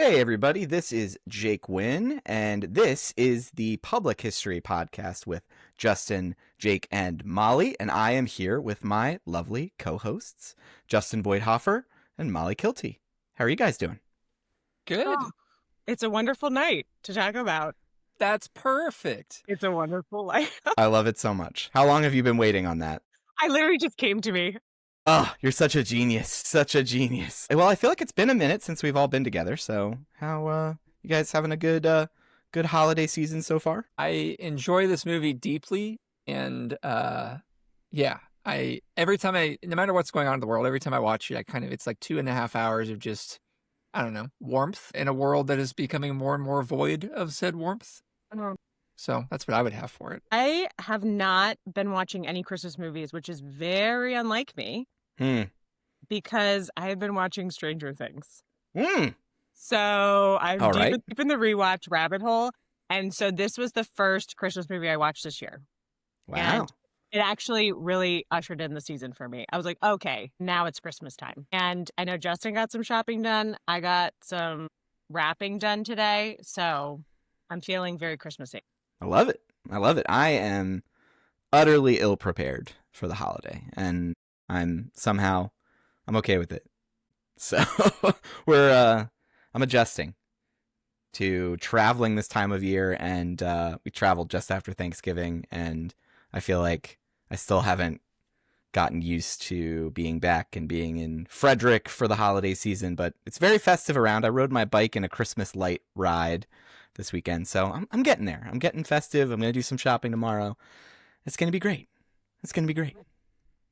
Hey everybody, this is Jake Wynn, and this is the Public History Podcast with Justin, Jake, and Molly, and I am here with my lovely co-hosts, Justin Voithofer and Molly Keilty. How are you guys doing? Good. Oh, it's a wonderful night to talk about. That's perfect. It's a wonderful life. I love it so much. How long have you been waiting on that? I literally just came to me. Oh, you're such a genius. Such a genius. Well, I feel like it's been a minute since we've all been together, so how you guys having a good holiday season so far? I enjoy this movie deeply, and yeah, every time no matter what's going on in the world, every time I watch it, it's like 2.5 hours of just, I don't know, warmth in a world that is becoming more and more void of said warmth. So that's what I would have for it. I have not been watching any Christmas movies, which is very unlike me, because I have been watching Stranger Things. So I'm deep in the rewatch rabbit hole. And so this was the first Christmas movie I watched this year. Wow. And it actually really ushered in the season for me. I was like, okay, now it's Christmas time. And I know Justin got some shopping done. I got some wrapping done today. So I'm feeling very Christmassy. I love it. I love it. I am utterly ill-prepared for the holiday, and I'm okay with it. So I'm adjusting to traveling this time of year, and we traveled just after Thanksgiving, and I feel like I still haven't gotten used to being back and being in Frederick for the holiday season, but it's very festive around. I rode my bike in a Christmas light ride this weekend, so I'm getting there. I'm getting festive. I'm going to do some shopping tomorrow. It's going to be great. It's going to be great.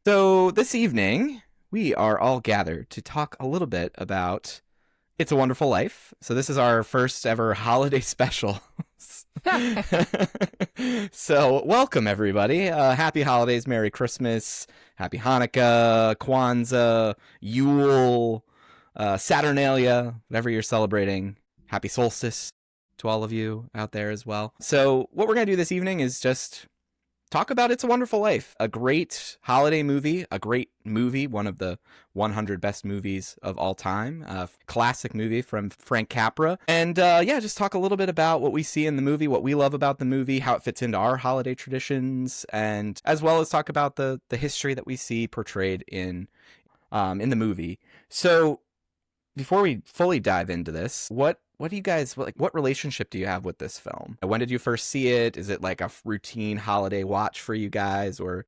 So this evening, we are all gathered to talk a little bit about It's a Wonderful Life. So this is our first ever holiday special. So welcome, everybody. Happy holidays, Merry Christmas, Happy Hanukkah, Kwanzaa, Yule, Saturnalia, whatever you're celebrating. Happy solstice to all of you out there as well. So what we're going to do this evening is just talk about It's a Wonderful Life, a great holiday movie, a great movie, one of the 100 best movies of all time, a classic movie from Frank Capra. And just talk a little bit about what we see in the movie, what we love about the movie, how it fits into our holiday traditions, and as well as talk about the history that we see portrayed in the movie. So before we fully dive into this, what do you guys, what relationship do you have with this film? When did you first see it? Is it like a routine holiday watch for you guys, or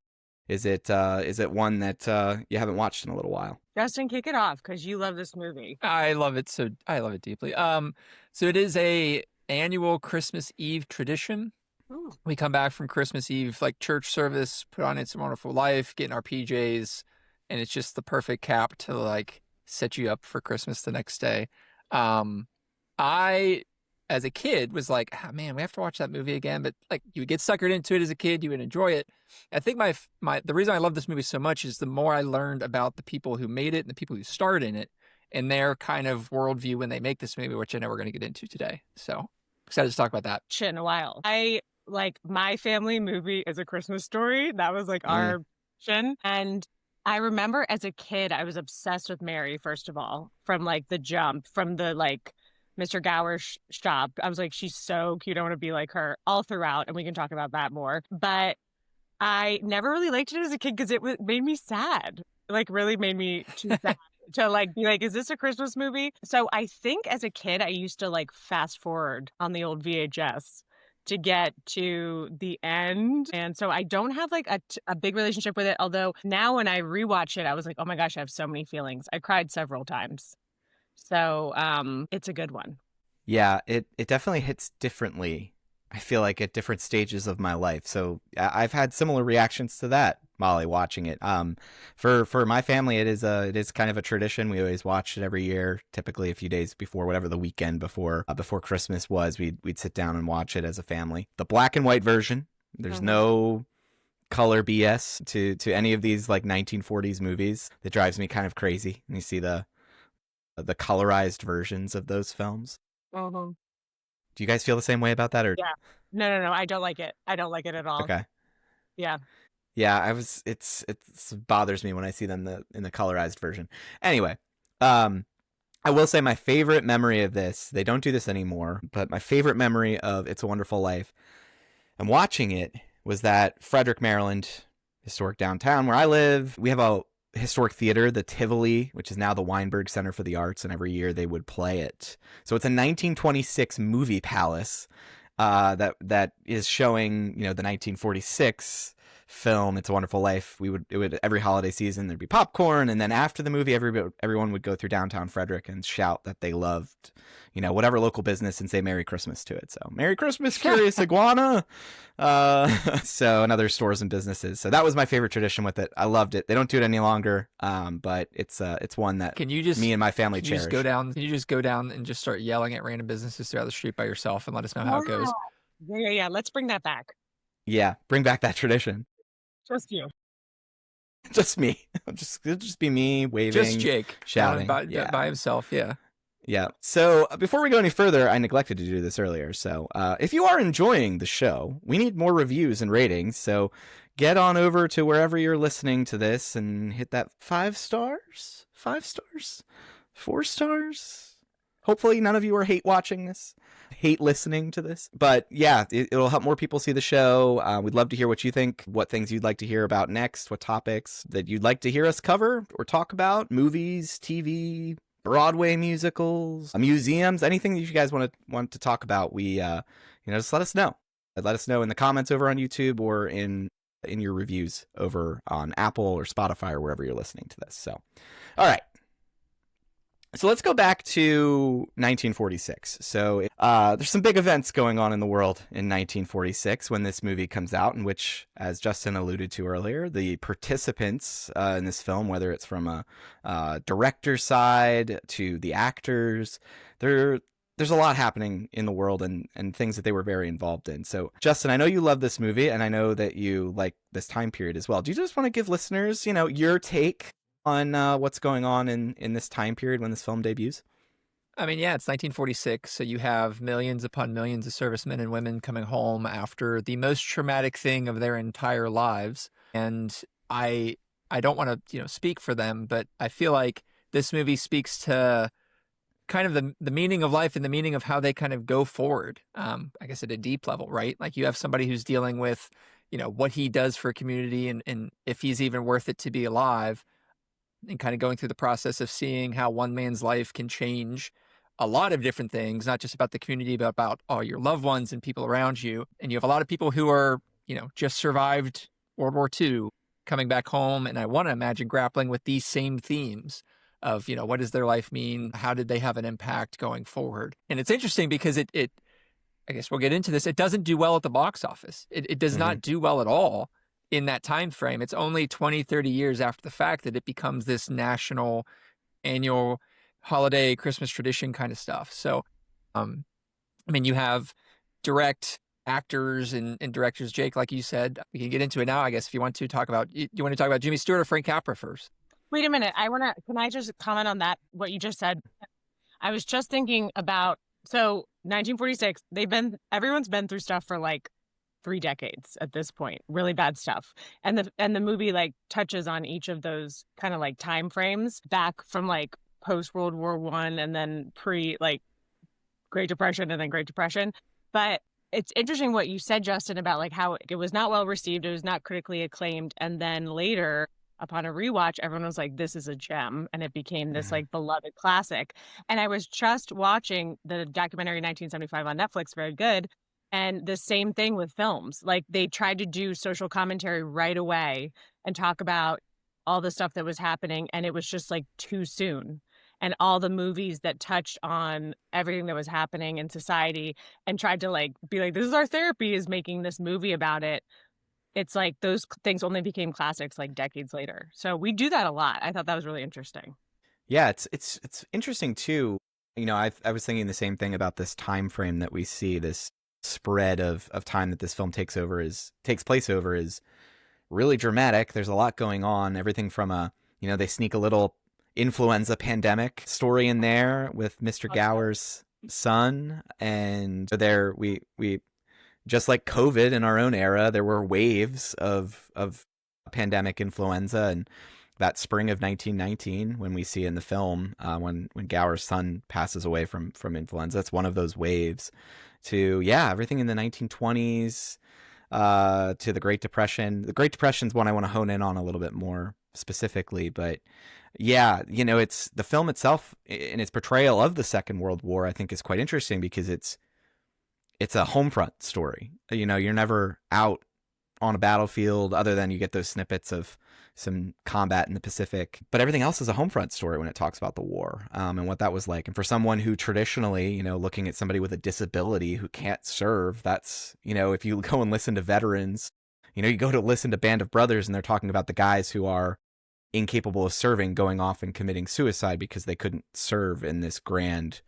is it one that you haven't watched in a little while? Justin, kick it off, because you love this movie. I love it deeply. So it is a annual Christmas Eve tradition. Ooh. We come back from Christmas Eve, like church service, put on It's a Wonderful Life, get in our PJs, and it's just the perfect cap to like set you up for Christmas the next day. I, as a kid, was like, oh, man, we have to watch that movie again. But like, you would get suckered into it as a kid, you would enjoy it. I think the reason I love this movie so much is the more I learned about the people who made it and the people who starred in it and their kind of worldview when they make this movie, which I know we're going to get into today. So excited to talk about that. Shit, in a while. My family movie is A Christmas Story. That was like our mission. And I remember as a kid, I was obsessed with Mary, first of all, from like the jump, from the like Mr. Gower's shop. I was like, she's so cute. I want to be like her all throughout. And we can talk about that more. But I never really liked it as a kid because it made me sad. Like really made me too sad to like be like, is this a Christmas movie? So I think as a kid, I used to like fast forward on the old VHS to get to the end. And so I don't have like a big relationship with it. Although now when I rewatch it, I was like, oh my gosh, I have so many feelings. I cried several times. So it's a good one. Yeah, it definitely hits differently, I feel like, at different stages of my life. So I've had similar reactions to that, Molly, watching it. For my family, it is kind of a tradition. We always watch it every year, typically a few days before, whatever the weekend before Christmas was, we'd sit down and watch it as a family. The black and white version, there's no color BS to any of these like 1940s movies. That drives me kind of crazy. And you see the colorized versions of those films. Mm-hmm. Do you guys feel the same way about that? Or yeah, no, I don't like it. I don't like it at all. Okay. Yeah. It's bothers me when I see them in the colorized version. Anyway, I will say my favorite memory of this, they don't do this anymore, but my favorite memory of It's a Wonderful Life and watching it was that Frederick, Maryland, historic downtown where I live, we have a historic theater, the Tivoli, which is now the Weinberg Center for the Arts, and every year they would play it. So it's a 1926 movie palace that is showing, the 1946 film It's a Wonderful Life. It would every holiday season there'd be popcorn, and then after the movie everyone would go through downtown Frederick and shout that they loved whatever local business and say Merry Christmas to it. So Merry Christmas, Curious Iguana. So and other stores and businesses. So that was my favorite tradition with it. I loved it. They don't do it any longer, but it's one that me and my family cherish. Can you just go down and just start yelling at random businesses throughout the street by yourself and let us know how it goes? Yeah. Let's bring that back. Yeah, bring back that tradition. Just you. Just me. It'll just be me waving. Just Jake shouting by himself. Yeah. Yeah. So before we go any further, I neglected to do this earlier. So if you are enjoying the show, we need more reviews and ratings. So get on over to wherever you're listening to this and hit that 5 stars, 4 stars. Hopefully none of you are hate watching this, hate listening to this. But yeah, it'll help more people see the show. We'd love to hear what you think, what things you'd like to hear about next, what topics that you'd like to hear us cover or talk about, movies, TV, Broadway musicals, museums, anything that you guys want to talk about. We, just let us know. Let us know in the comments over on YouTube or in your reviews over on Apple or Spotify or wherever you're listening to this. So, all right. So let's go back to 1946. So there's some big events going on in the world in 1946 when this movie comes out, in which, as Justin alluded to earlier, the participants in this film, whether it's from a director's side to the actors, there's a lot happening in the world and things that they were very involved in. So, Justin, I know you love this movie, and I know that you like this time period as well. Do you just want to give listeners, your take on what's going on in this time period when this film debuts? I mean, yeah, it's 1946, so you have millions upon millions of servicemen and women coming home after the most traumatic thing of their entire lives. And I don't want to, speak for them, but I feel like this movie speaks to kind of the meaning of life and the meaning of how they kind of go forward, I guess at a deep level, right? Like you have somebody who's dealing with, what he does for a community and if he's even worth it to be alive, and kind of going through the process of seeing how one man's life can change a lot of different things, not just about the community, but about all your loved ones and people around you. And you have a lot of people who are, just survived World War II coming back home. And I want to imagine grappling with these same themes of, what does their life mean? How did they have an impact going forward? And it's interesting because it I guess we'll get into this. It doesn't do well at the box office. It does not do well at all in that time frame. It's only 20, 30 years after the fact that it becomes this national annual holiday Christmas tradition kind of stuff. So, you have direct actors and directors, Jake, like you said. We can get into it now, I guess, if you want to talk about, you want to talk about Jimmy Stewart or Frank Capra first? Wait a minute. Can I just comment on that, what you just said? I was just thinking about, so 1946, everyone's been through stuff for like 3 decades at this point, really bad stuff. And the movie like touches on each of those kind of like time frames back from like post World War I and then pre like Great Depression and then Great Depression. But it's interesting what you said, Justin, about like how it was not well received. It was not critically acclaimed. And then later upon a rewatch, everyone was like, this is a gem. And it became this like beloved classic. And I was just watching the documentary 1975 on Netflix, very good. And the same thing with films. Like they tried to do social commentary right away and talk about all the stuff that was happening. And it was just like too soon. And all the movies that touched on everything that was happening in society and tried to like be like, this is our therapy, is making this movie about it. It's like those things only became classics like decades later. So we do that a lot. I thought that was really interesting. Yeah, it's interesting too. I was thinking the same thing about this time frame that we see, this spread of time that this film takes place over is really dramatic. There's a lot going on. Everything from they sneak a little influenza pandemic story in there with Mr. Gower's son, and we just like COVID in our own era, there were waves of pandemic influenza, and that spring of 1919 when we see in the film when Gower's son passes away from influenza. That's one of those waves to everything in the 1920s to the Great Depression. The Great Depression is one I want to hone in on a little bit more specifically, but it's the film itself in its portrayal of the Second World War, I think is quite interesting because it's a home front story. You're never out on a battlefield other than you get those snippets of some combat in the Pacific, but everything else is a home front story when it talks about the war and what that was like. And for someone who traditionally, looking at somebody with a disability who can't serve, that's, if you go and listen to veterans, you go to listen to Band of Brothers and they're talking about the guys who are incapable of serving going off and committing suicide because they couldn't serve in this grand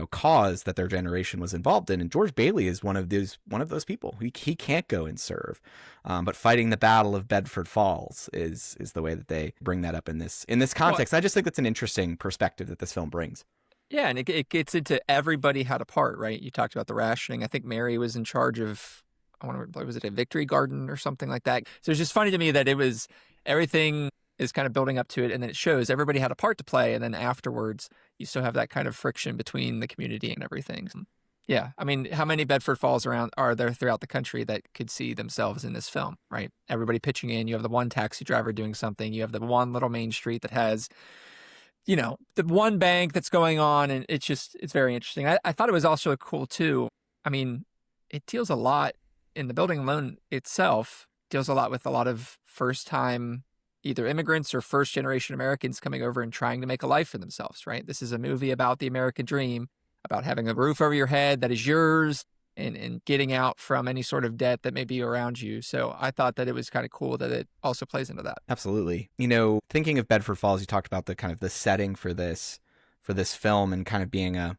cause that their generation was involved in. And George Bailey is one of those people. He can't go and serve, but fighting the Battle of Bedford Falls is the way that they bring that up in this context. Well, I just think that's an interesting perspective that this film brings. Yeah, and it gets into everybody had a part, right? You talked about the rationing. I think Mary was in charge of, was it a Victory Garden or something like that? So it's just funny to me that it was everything is kind of building up to it, and then it shows everybody had a part to play, and then afterwards you still have that kind of friction between the community and everything. Yeah, I mean, how many Bedford Falls are there throughout the country that could see themselves in this film, right? Everybody pitching in. You have the one taxi driver doing something. You have the one little main street that has, the one bank that's going on, and it's very interesting. I thought it was also cool too. I mean, it deals a lot in the building alone itself, deals a lot with a lot of first-time either immigrants or first-generation Americans coming over and trying to make a life for themselves, right? This is a movie about the American dream, about having a roof over your head that is yours and getting out from any sort of debt that may be around you. So I thought that it was kind of cool that it also plays into that. Absolutely. Thinking of Bedford Falls, you talked about the kind of the setting for this film and kind of being a,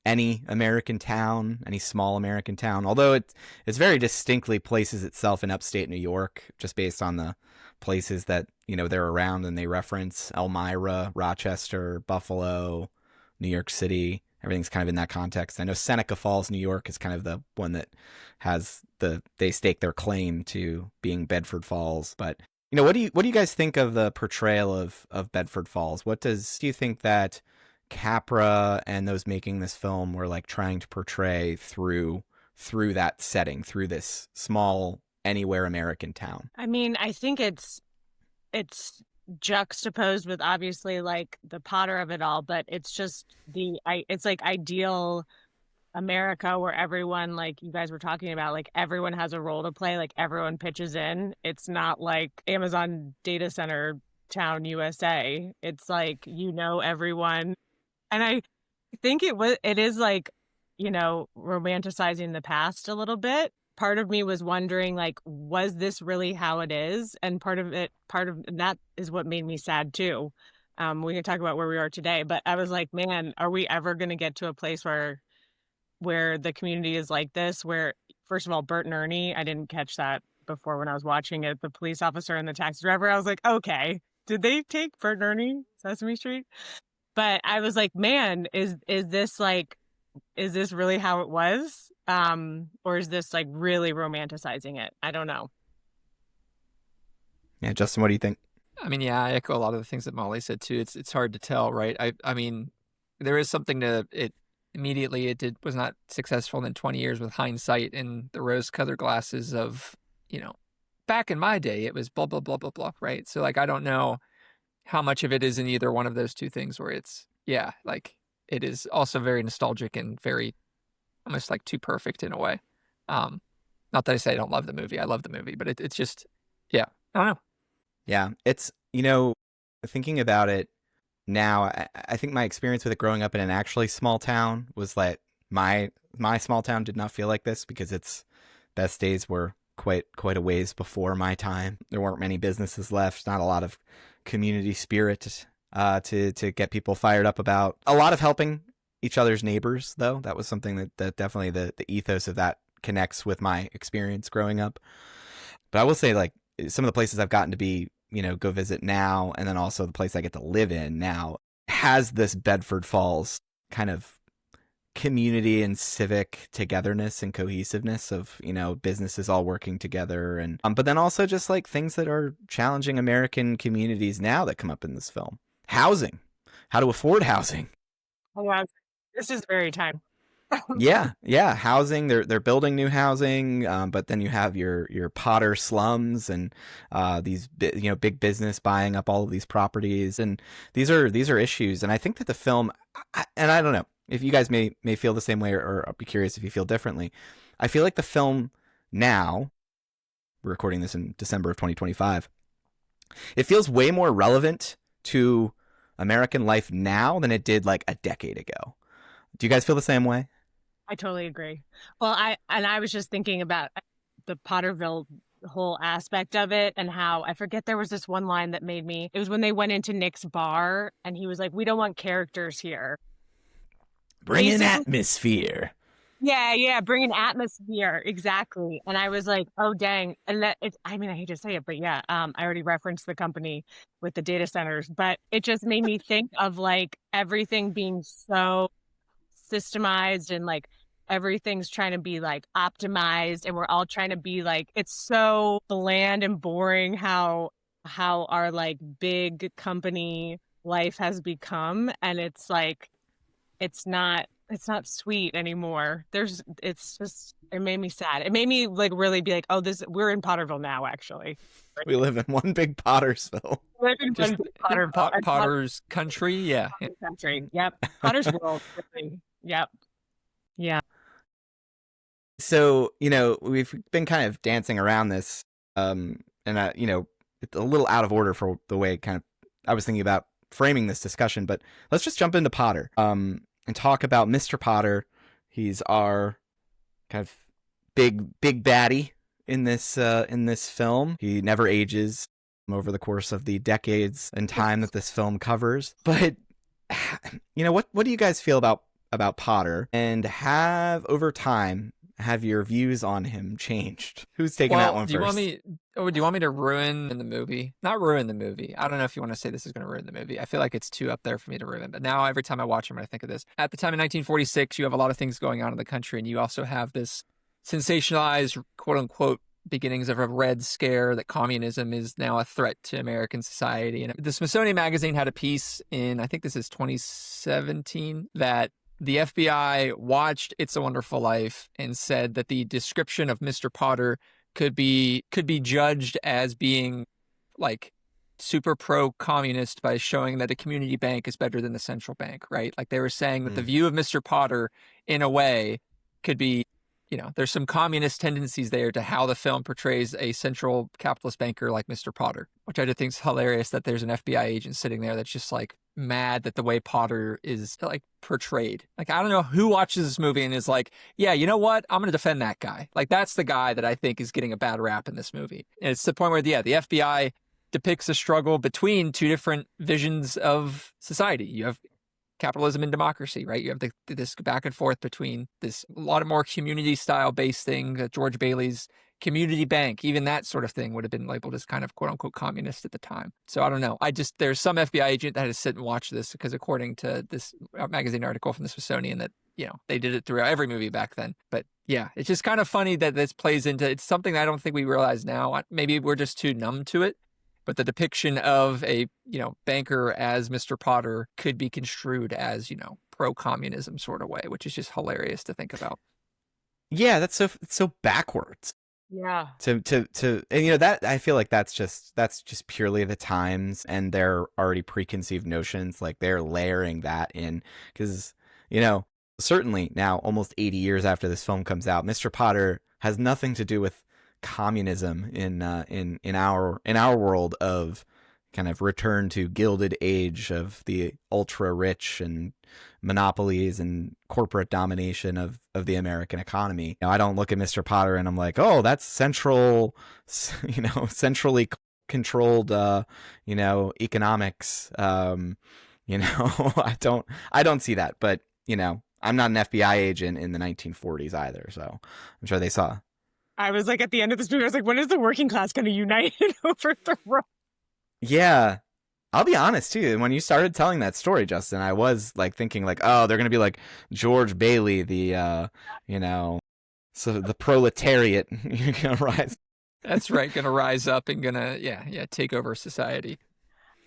any American town, any small American town, although it's very distinctly places itself in upstate New York, just based on the places that, they're around and they reference Elmira, Rochester, Buffalo, New York City. Everything's kind of in that context. I know Seneca Falls, New York is kind of the one that has they stake their claim to being Bedford Falls. But, what do you guys think of the portrayal of Bedford Falls? Do you think that Capra and those making this film were like trying to portray through that setting, through this small anywhere American town? I mean, I think it's juxtaposed with obviously like the Potter of it all, but it's just it's like ideal America where everyone, like you guys were talking about, like everyone has a role to play, like everyone pitches in. It's not like Amazon data center town USA. It's like, everyone. And I think it is like, romanticizing the past a little bit. Part of me was wondering, like, was this really how it is? And part of that is what made me sad too. We can talk about where we are today, but I was like, man, are we ever going to get to a place where the community is like this? Where, first of all, Bert and Ernie, I didn't catch that before when I was watching it. The police officer and the taxi driver, I was like, okay, did they take Bert and Ernie Sesame Street? But I was like, man, is this really how it was? Or is this like really romanticizing it? I don't know. Yeah, Justin, what do you think? I mean, yeah, I echo a lot of the things that Molly said too. It's hard to tell, right? I mean, there is something to it. Immediately, was not successful. And then 20 years with hindsight and the rose-colored glasses of, back in my day, it was blah blah blah blah blah, right? So like, I don't know how much of it is in either one of those two things where it's, like it is also very nostalgic and very almost like too perfect in a way. Not that I say I don't love the movie. I love the movie, but it's just, I don't know. Yeah, it's, thinking about it now, I think my experience with it growing up in an actually small town was like my small town did not feel like this because its best days were quite a ways before my time. There weren't many businesses left, not a lot of community spirit to get people fired up about. A lot of helping each other's neighbors, though. That was something that definitely the ethos of that connects with my experience growing up. But I will say, like, some of the places I've gotten to be, go visit now, and then also the place I get to live in now has this Bedford Falls kind of community and civic togetherness and cohesiveness of, you know, businesses all working together, and but then also just like things that are challenging American communities now that come up in this film. Housing, how to afford housing. Oh, wow. This is very time. Yeah, housing. They're building new housing, but then you have your Potter slums and these big business buying up all of these properties, and these are issues. And I think that the film, and I don't know if you guys may feel the same way, or I'll be curious if you feel differently. I feel like the film now, we're recording this in December of 2025, it feels way more relevant to American life now than it did like a decade ago. Do you guys feel the same way? I totally agree. Well, I was just thinking about the Potterville whole aspect of it, and how I forget, there was this one line that made me, it was when they went into Nick's bar and he was like, "We don't want characters here. Bring an Basically- atmosphere." Yeah, bring an atmosphere. Exactly. And I was like, oh, dang. And that it's, I mean, I hate to say it, but yeah, I already referenced the company with the data centers, but it just made me think of like everything being so systemized, and like everything's trying to be like optimized, and we're all trying to be like, it's so bland and boring how our like big company life has become. And it's like, it's not sweet anymore. It's just, it made me sad. It made me like really be like, oh, we're in Potterville now, actually. We live in one big Pottersville. We live in Just one big Potterville. Potter's country. Yeah. Country. Yep. Potter's world. Really. Yep. Yeah. So, you know, we've been kind of dancing around this, and you know, it's a little out of order for the way kind of I was thinking about framing this discussion, but let's just jump into Potter, and talk about Mr. Potter. He's our kind of big baddie in this film. He never ages over the course of the decades and time that this film covers. But you know, what do you guys feel about Potter, and over time have your views on him changed? Who's taking that one do you first? do you want me to ruin the movie? Not ruin the movie. I don't know if you want to say this is going to ruin the movie. I feel like it's too up there for me to ruin. But now every time I watch him, I think of this. At the time in 1946, you have a lot of things going on in the country, and you also have this sensationalized, quote unquote, beginnings of a Red Scare, that communism is now a threat to American society. And the Smithsonian Magazine had a piece in, I think this is 2017, that the FBI watched It's a Wonderful Life and said that the description of Mr. Potter could be judged as being like super pro-communist by showing that a community bank is better than the central bank, right? Like they were saying that the view of Mr. Potter, in a way, could be, you know, there's some communist tendencies there to how the film portrays a central capitalist banker like Mr. Potter, which I just think is hilarious, that there's an FBI agent sitting there that's just like mad that the way Potter is like portrayed. Like, I don't know who watches this movie and is like, yeah, you know what? I'm going to defend that guy. Like, that's the guy that I think is getting a bad rap in this movie. And it's the point where, the FBI depicts a struggle between two different visions of society. You have capitalism and democracy, right? You have this back and forth between this a lot of more community style based thing, George Bailey's community bank, even that sort of thing would have been labeled as kind of quote unquote communist at the time. So I don't know. There's some FBI agent that had to sit and watch this, because according to this magazine article from the Smithsonian, that, you know, they did it throughout every movie back then. But yeah, it's just kind of funny that this plays into, it's something that I don't think we realize now. Maybe we're just too numb to it. But the depiction of a, you know, banker as Mr. Potter could be construed as, you know, pro-communism sort of way, which is just hilarious to think about. Yeah, it's so backwards. Yeah. To and you know, that I feel like that's just purely the times and their already preconceived notions. Like they're layering that in, because, you know, certainly now, almost 80 years after this film comes out, Mr. Potter has nothing to do with communism in our world of kind of return to gilded age of the ultra rich and monopolies and corporate domination of the American economy. You know, I don't look at Mr. Potter and I'm like, oh, that's centrally controlled, economics. I don't see that, but, you know, I'm not an FBI agent in the 1940s either. So I'm sure they saw. I was like, at the end of this movie, I was like, when is the working class going to unite and overthrow? Yeah. I'll be honest too. When you started telling that story, Justin, I was like thinking like, oh, they're gonna be like George Bailey, the you know, so the proletariat gonna rise. That's right. Gonna rise up and gonna, take over society.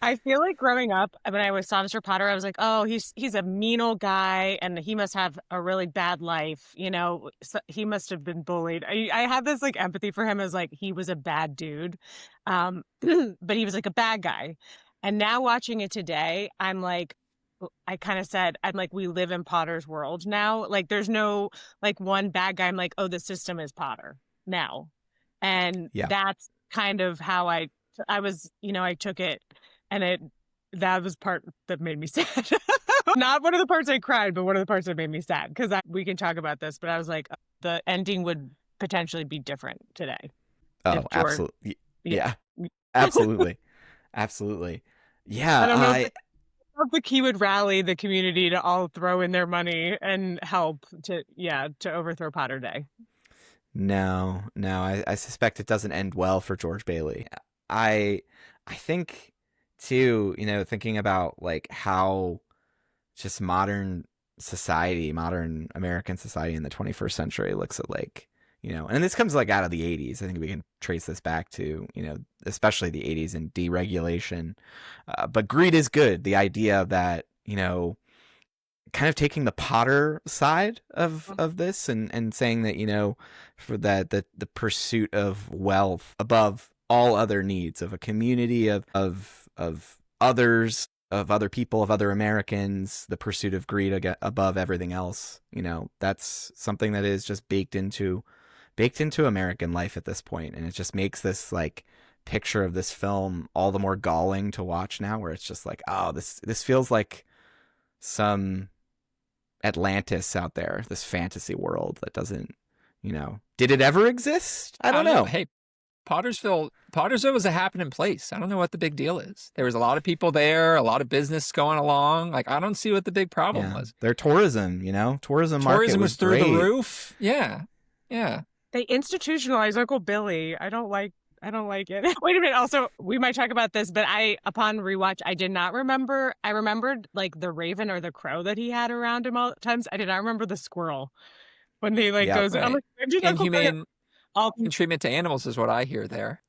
I feel like growing up, when I saw Mr. Potter, I was like, oh, he's a mean old guy, and he must have a really bad life. So he must have been bullied. I had this like empathy for him as like he was a bad dude, but he was like a bad guy. And now watching it today, I'm like, I kind of said, I'm like, we live in Potter's world now. Like, there's no like one bad guy. I'm like, oh, the system is Potter now, and Yeah. that's kind of how I was. I took it. And that was part that made me sad. Not one of the parts I cried, but one of the parts that made me sad. Because we can talk about this, but I was like, the ending would potentially be different today. Oh, absolutely. Yeah. Absolutely. Absolutely. Yeah. I don't know. I don't think he would rally the community to all throw in their money and help to overthrow Potter Day. No. I suspect it doesn't end well for George Bailey. I think too, thinking about like how just modern American society in the 21st century looks at like, and this comes like out of the 80s. I think we can trace this back to, especially the 80s and deregulation. But greed is good. The idea that, kind of taking the Potter side of this and saying that, for that the pursuit of wealth above all other needs of a community of others, of other people, of other Americans, the pursuit of greed above everything else. That's something that is just baked into American life at this point. And it just makes this like picture of this film all the more galling to watch now, where it's just like, oh, this feels like some Atlantis out there, this fantasy world that doesn't, did it ever exist? I don't know. Hey, Pottersville was a happening place. I don't know what the big deal is. There was a lot of people there, a lot of business going along. Like, I don't see what the big problem was. Their tourism, tourism market was through great. the roof. Yeah. They institutionalized Uncle Billy. I don't like it. Wait a minute. Also, we might talk about this, but upon rewatch, I did not remember. I remembered like the raven or the crow that he had around him all the times. I did not remember the squirrel when he goes. Right. I'm like, inhumane treatment to animals is what I hear there.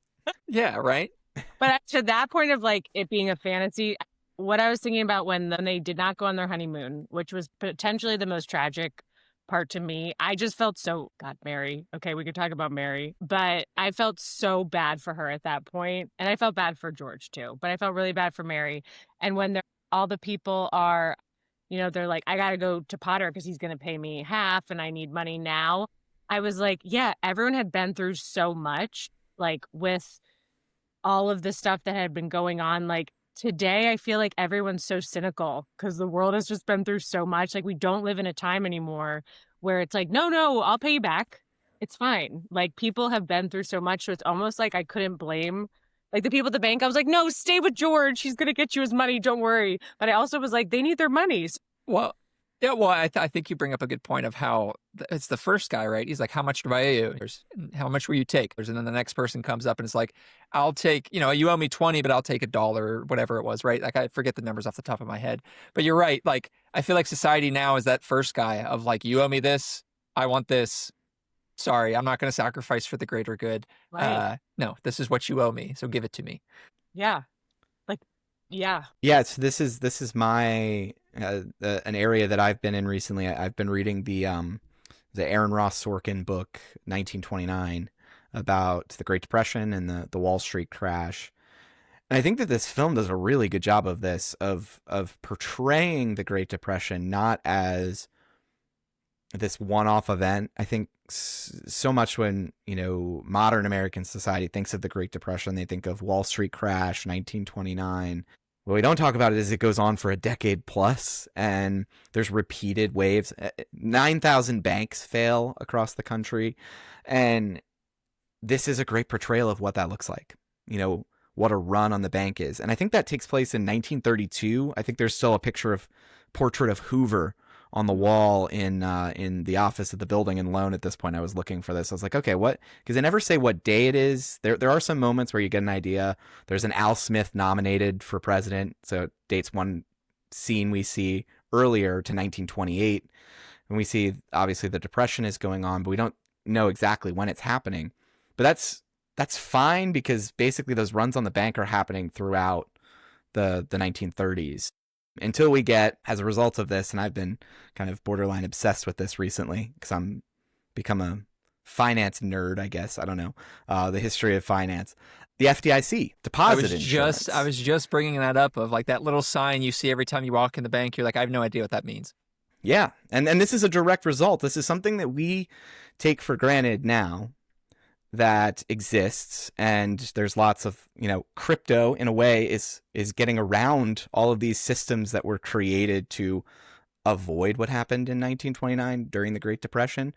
Yeah, right. But to that point of like it being a fantasy, what I was thinking about when they did not go on their honeymoon, which was potentially the most tragic part to me, I just felt so, God, Mary. Okay, we could talk about Mary, but I felt so bad for her at that point. And I felt bad for George too, but I felt really bad for Mary. And when all the people are, they're like, I got to go to Potter because he's going to pay me half and I need money now. I was like, yeah, everyone had been through so much, like with all of the stuff that had been going on. Like today, I feel like everyone's so cynical because the world has just been through so much. Like we don't live in a time anymore where it's like, no, I'll pay you back. It's fine. Like people have been through so much. So it's almost like I couldn't blame like the people at the bank. I was like, no, stay with George. He's going to get you his money. Don't worry. But I also was like, they need their monies. Well, yeah, well, I think you bring up a good point of how it's the first guy, right? He's like, how much do I owe you? How much will you take? And then the next person comes up and it's like, I'll take, you owe me 20, but I'll take $1 or whatever it was, right? Like I forget the numbers off the top of my head, but you're right. Like, I feel like society now is that first guy of like, you owe me this. I want this. Sorry, I'm not going to sacrifice for the greater good. Right. No, this is what you owe me. So give it to me. Yeah. Yeah. So this is my an area that I've been in recently. I've been reading the Aaron Ross Sorkin book 1929 about the Great Depression and the Wall Street crash. And I think that this film does a really good job of this of portraying the Great Depression not as this one-off event. I think so much when modern American society thinks of the Great Depression, they think of Wall Street crash 1929. What we don't talk about is it goes on for a decade plus, and there's repeated waves. 9,000 banks fail across the country, and this is a great portrayal of what that looks like. What a run on the bank is, and I think that takes place in 1932. I think there's still a portrait of Hoover on the wall in the office of the building and loan. At this point, I was looking for this. I was like, okay, what? Because they never say what day it is. There are some moments where you get an idea. There's an Al Smith nominated for president, so it dates one scene we see earlier to 1928. And we see, obviously, the Depression is going on, but we don't know exactly when it's happening. But that's fine, because basically those runs on the bank are happening throughout the 1930s. Until we get, as a result of this, and I've been kind of borderline obsessed with this recently, because I'm become a finance nerd, I guess. I don't know. The history of finance. The FDIC, deposit insurance. I was just bringing that up, of like that little sign you see every time you walk in the bank. You're like, I have no idea what that means. Yeah. And this is a direct result. This is something that we take for granted now that exists. And there's lots of, crypto in a way is getting around all of these systems that were created to avoid what happened in 1929 during the Great Depression.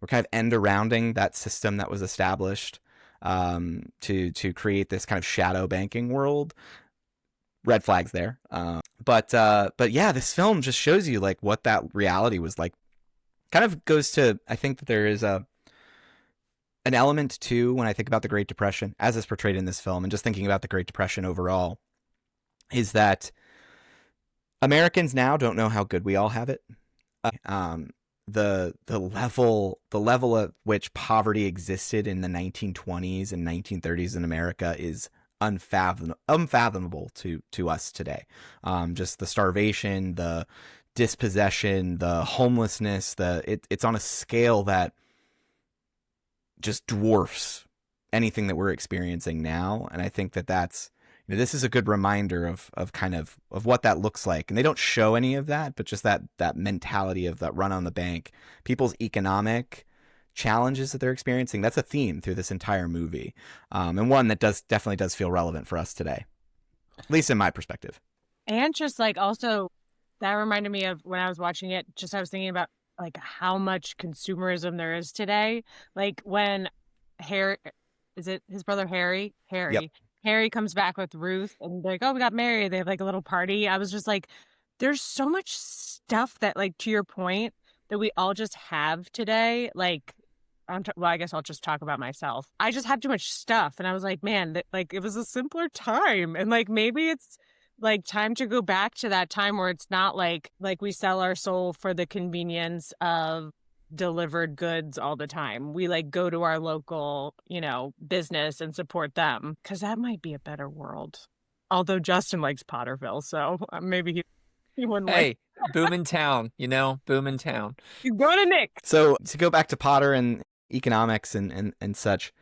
We're kind of end-arounding that system that was established to create this kind of shadow banking world. Red flags there. But yeah, this film just shows you like what that reality was like. Kind of goes to, I think that there is an element too, when I think about the Great Depression as is portrayed in this film, and just thinking about the Great Depression overall, is that Americans now don't know how good we all have it. The level at which poverty existed in the 1920s and 1930s in America is unfathomable to us today. Just the starvation, the dispossession, the homelessness, it's on a scale that just dwarfs anything that we're experiencing now. And I think that's, this is a good reminder of what that looks like. And they don't show any of that, but just that mentality of that run on the bank, people's economic challenges that they're experiencing. That's a theme through this entire movie. And one that definitely does feel relevant for us today, at least in my perspective. And just like, also that reminded me of when I was watching it, just I was thinking about like how much consumerism there is today. Like when Harry, is it his brother Harry? Yep. Harry comes back with Ruth and they're like, oh, we got married. They have like a little party. I was just like, there's so much stuff that, like, to your point, that we all just have today. Like, well, I guess I'll just talk about myself. I just have too much stuff. And I was like, man, like it was a simpler time. And like, maybe it's like time to go back to that time where it's not like we sell our soul for the convenience of delivered goods all the time. We like go to our local, business and support them, because that might be a better world. Although Justin likes Potterville, so maybe he wouldn't like. Hey, boom in town, boom in town. You go to Nick. So to go back to Potter and economics and such,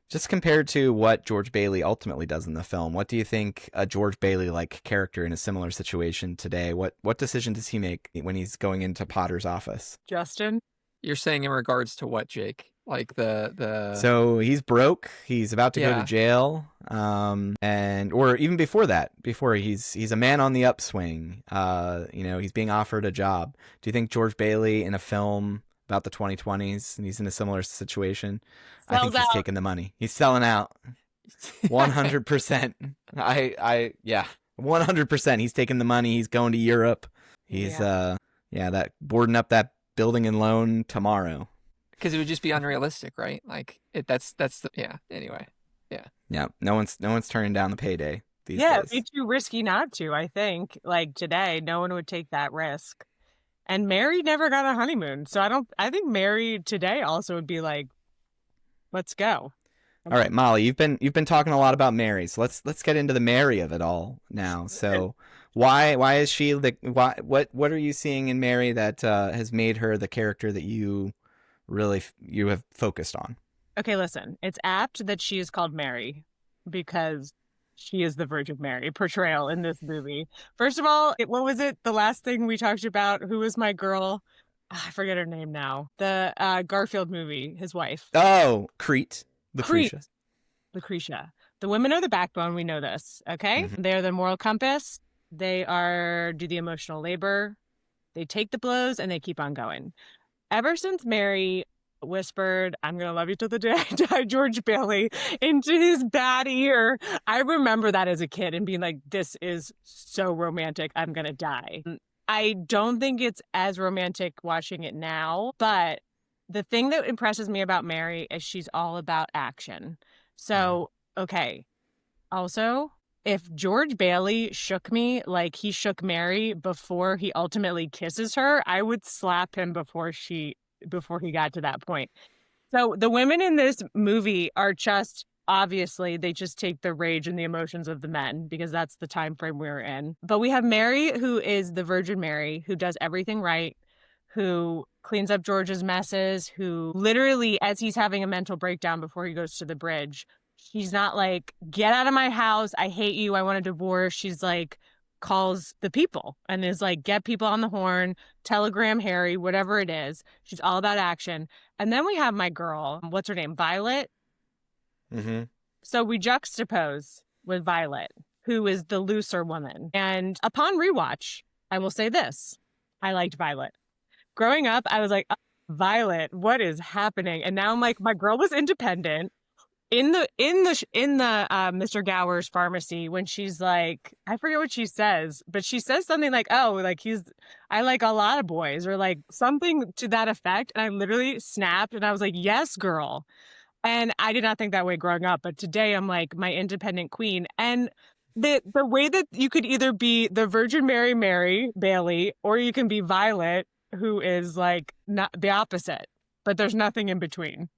just compared to what George Bailey ultimately does in the film, what do you think a George Bailey-like character in a similar situation today, what decision does he make when he's going into Potter's office? Justin? You're saying in regards to what, Jake? Like the So he's broke, he's about to go to jail, or even before that, he's a man on the upswing. He's being offered a job. Do you think George Bailey in a film about the 2020s and he's in a similar situation? I think he's taking the money. He's selling out. 100%. Yeah, 100%. He's taking the money. He's going to Europe. He's that boarding up that building and loan tomorrow. Because it would just be unrealistic, right? Like anyway. Yeah. No one's turning down the payday these days. It'd be too risky not to, I think. Like today, no one would take that risk. And Mary never got a honeymoon. So I think Mary today also would be like, let's go. All right, Molly, you've been talking a lot about Mary. So let's get into the Mary of it all now. So why is she what are you seeing in Mary that has made her the character that you have focused on? Okay, listen, it's apt that she is called Mary because she is the Virgin Mary portrayal in this movie. First of all, what was it? The last thing we talked about, who was my girl? I forget her name now. The Garfield movie, his wife. Oh, Crete. Lucretia. Lucretia. The women are the backbone. We know this. Okay. Mm-hmm. They're the moral compass. They do the emotional labor. They take the blows and they keep on going. Ever since Mary whispered, "I'm going to love you till the day I die," George Bailey, into his bad ear, I remember that as a kid and being like, this is so romantic. I'm going to die. I don't think it's as romantic watching it now, but the thing that impresses me about Mary is she's all about action. So, okay. Also, if George Bailey shook me like he shook Mary before he ultimately kisses her, I would slap him before he got to that point. So the women in this movie are just obviously they just take the rage and the emotions of the men because that's the time frame we're in. But we have Mary, who is the Virgin Mary, who does everything right, who cleans up George's messes, who literally, as he's having a mental breakdown before he goes to the bridge, she's not like, get out of my house, I hate you, I want a divorce. She's like, calls the people and is like, get people on the horn, telegram Harry, whatever it is. She's all about action. And then we have my girl, what's her name, Violet. Mm-hmm. So we juxtapose with Violet, who is the looser woman. And upon rewatch, I will say this, I liked Violet. Growing up, I was like, oh, Violet, what is happening? And now I'm like, my girl was independent. In the Mr. Gower's pharmacy, when she's like, I forget what she says, but she says something like, oh, like I like a lot of boys, or like something to that effect. And I literally snapped and I was like, yes, girl. And I did not think that way growing up. But today I'm like my independent queen. And the way that you could either be the Virgin Mary Bailey, or you can be Violet, who is like not the opposite, but there's nothing in between.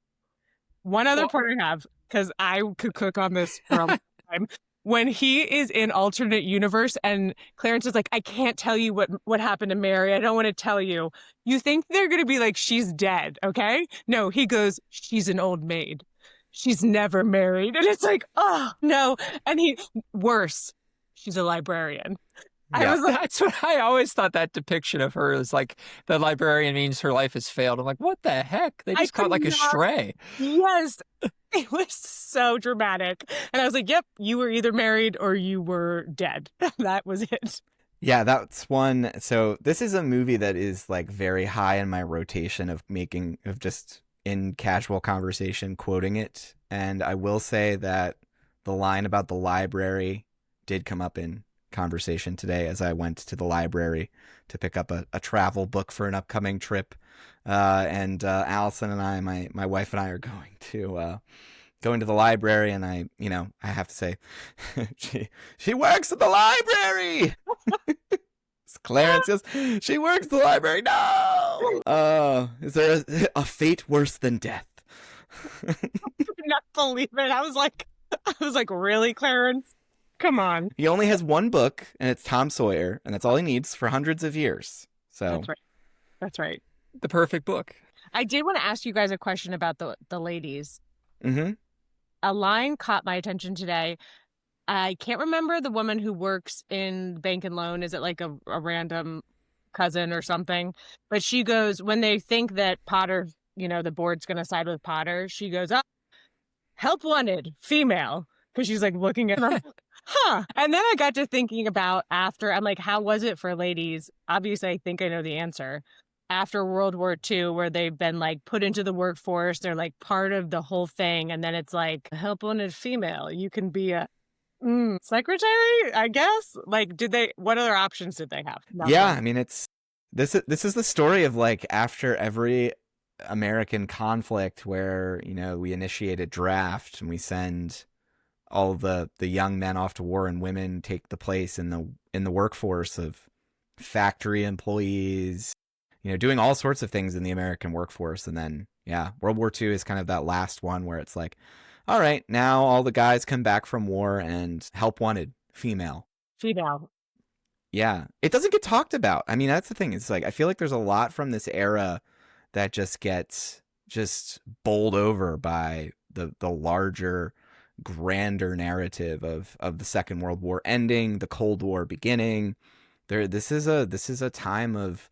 One other point I have, because I could cook on this for a long time. When he is in alternate universe and Clarence is like, I can't tell you what happened to Mary. I don't want to tell you. You think they're going to be like, she's dead, okay? No, he goes, she's an old maid. She's never married. And it's like, oh, no. And worse, she's a librarian. Yeah. That's what I always thought. That depiction of her is like the librarian means her life has failed. I'm like, what the heck? They just caught like a stray. Yes. It was so dramatic. And I was like, yep, you were either married or you were dead. That was it. Yeah, that's one. So this is a movie that is like very high in my rotation of just in casual conversation quoting it. And I will say that the line about the library did come up in conversation today as I went to the library to pick up a travel book for an upcoming trip. And Allison and I, my wife and I, are going to the library, and I have to say, she works at the library. Clarence says, she works at the library. No. Is there a fate worse than death? I could not believe it. I was like, really, Clarence? Come on. He only has one book, and it's Tom Sawyer, and that's all he needs for hundreds of years. So That's right. The perfect book. I did want to ask you guys a question about the ladies. Mm-hmm. A line caught my attention today. I can't remember the woman who works in bank and loan. Is it like a random cousin or something? But she goes, when they think that Potter, the board's going to side with Potter, she goes, oh, help wanted, female. Because she's like looking at her. Huh. And then I got to thinking about after, I'm like, how was it for ladies? Obviously, I think I know the answer. After World War II, where they've been like put into the workforce, they're like part of the whole thing. And then it's like, help wanted female. You can be a secretary, I guess. Like, what other options did they have? Nothing. Yeah, I mean, this is the story of like after every American conflict where, we initiate a draft and we send all the young men off to war, and women take the place in the workforce of factory employees, doing all sorts of things in the American workforce. And then, World War II is kind of that last one where it's like, all right, now all the guys come back from war and help wanted, female. Yeah. It doesn't get talked about. I mean, that's the thing. It's like, I feel like there's a lot from this era that just gets bowled over by the larger, grander narrative of the Second World War ending, the Cold War beginning. This is a time of,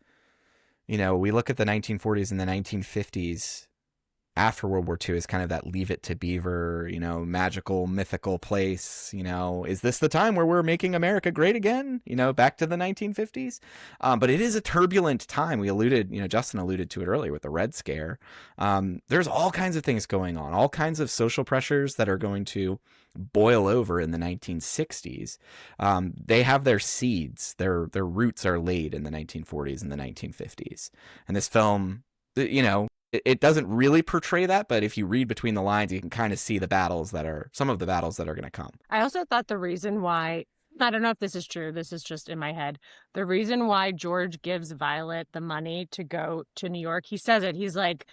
we look at the 1940s and the 1950s after World War II is kind of that Leave It to Beaver, magical, mythical place. Is this the time where we're making America great again? Back to the 1950s. But it is a turbulent time. Justin alluded to it earlier with the Red Scare. There's all kinds of things going on, all kinds of social pressures that are going to boil over in the 1960s. They have their seeds, their roots are laid in the 1940s and the 1950s. And this film, it doesn't really portray that, but if you read between the lines, you can kind of see some of the battles that are going to come. I also thought the reason why, I don't know if this is true, this is just in my head, the reason why George gives Violet the money to go to New York, he says it, he's like,